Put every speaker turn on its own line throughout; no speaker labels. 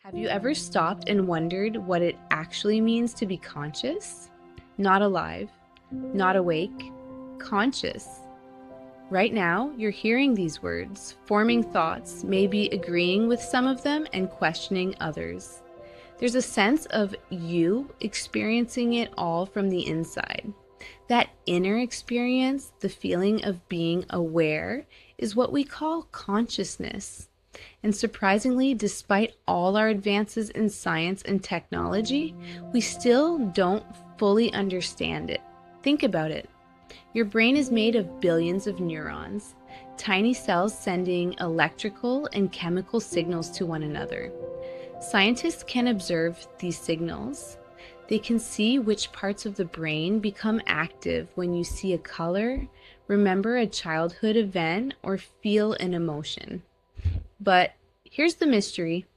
Have you ever stopped and wondered what it actually means to be conscious? Not alive, not awake, conscious. Right now, you're hearing these words, forming thoughts, maybe agreeing with some of them and questioning others. There's a sense of you experiencing it all from the inside. That inner experience, the feeling of being aware, is what we call consciousness. And surprisingly, despite all our advances in science and technology, we still don't fully understand it. Think about it. Your brain is made of billions of neurons, tiny cells sending electrical and chemical signals to one another. Scientists can observe these signals. They can see which parts of the brain become active when you see a color, remember a childhood event, or feel an emotion. But here's the mystery.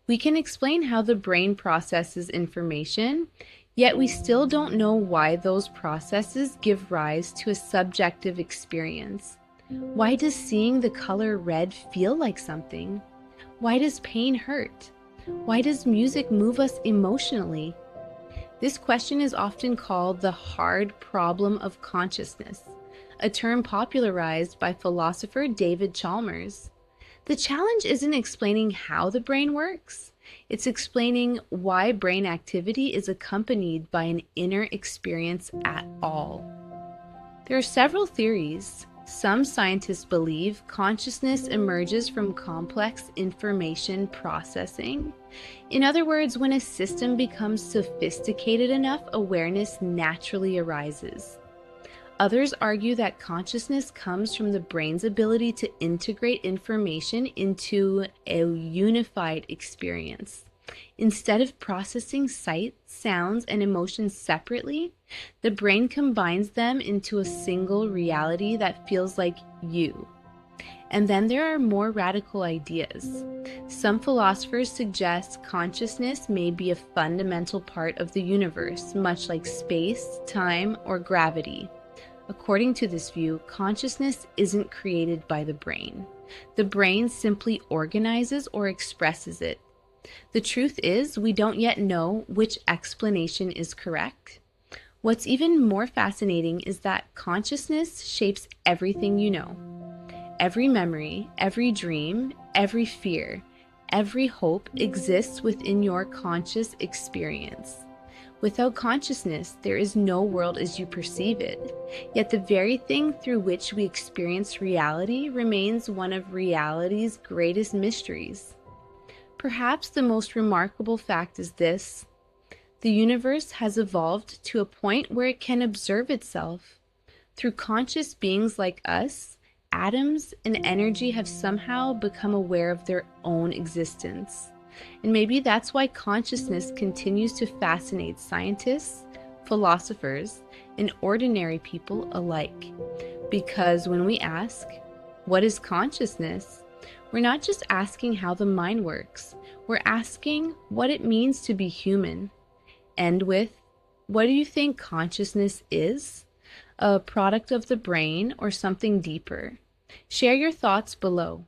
We can explain how the brain processes information, yet we still don't know why those processes give rise to a subjective experience. Why does seeing the color red feel like something? Why does pain hurt? Why does music move us emotionally? This question is often called the hard problem of consciousness, a term popularized by philosopher David Chalmers. The challenge isn't explaining how the brain works, it's explaining why brain activity is accompanied by an inner experience at all. There are several theories. Some scientists believe consciousness emerges from complex information processing. In other words, when a system becomes sophisticated enough, awareness naturally arises. Others argue that consciousness comes from the brain's ability to integrate information into a unified experience. Instead of processing sight, sounds, and emotions separately, the brain combines them into a single reality that feels like you. And then there are more radical ideas. Some philosophers suggest consciousness may be a fundamental part of the universe, much like space, time, or gravity. According to this view, consciousness isn't created by the brain. The brain simply organizes or expresses it. The truth is, we don't yet know which explanation is correct. What's even more fascinating is that consciousness shapes everything you know. Every memory, every dream, every fear, every hope exists within your conscious experience. Without consciousness, there is no world as you perceive it. Yet the very thing through which we experience reality remains one of reality's greatest mysteries. Perhaps the most remarkable fact is this: the universe has evolved to a point where it can observe itself. Through conscious beings like us, atoms and energy have somehow become aware of their own existence. And maybe that's why consciousness continues to fascinate scientists, philosophers, and ordinary people alike. Because when we ask, what is consciousness? We're not just asking how the mind works, we're asking what it means to be human. End with, what do you think consciousness is? A product of the brain or something deeper? Share your thoughts below.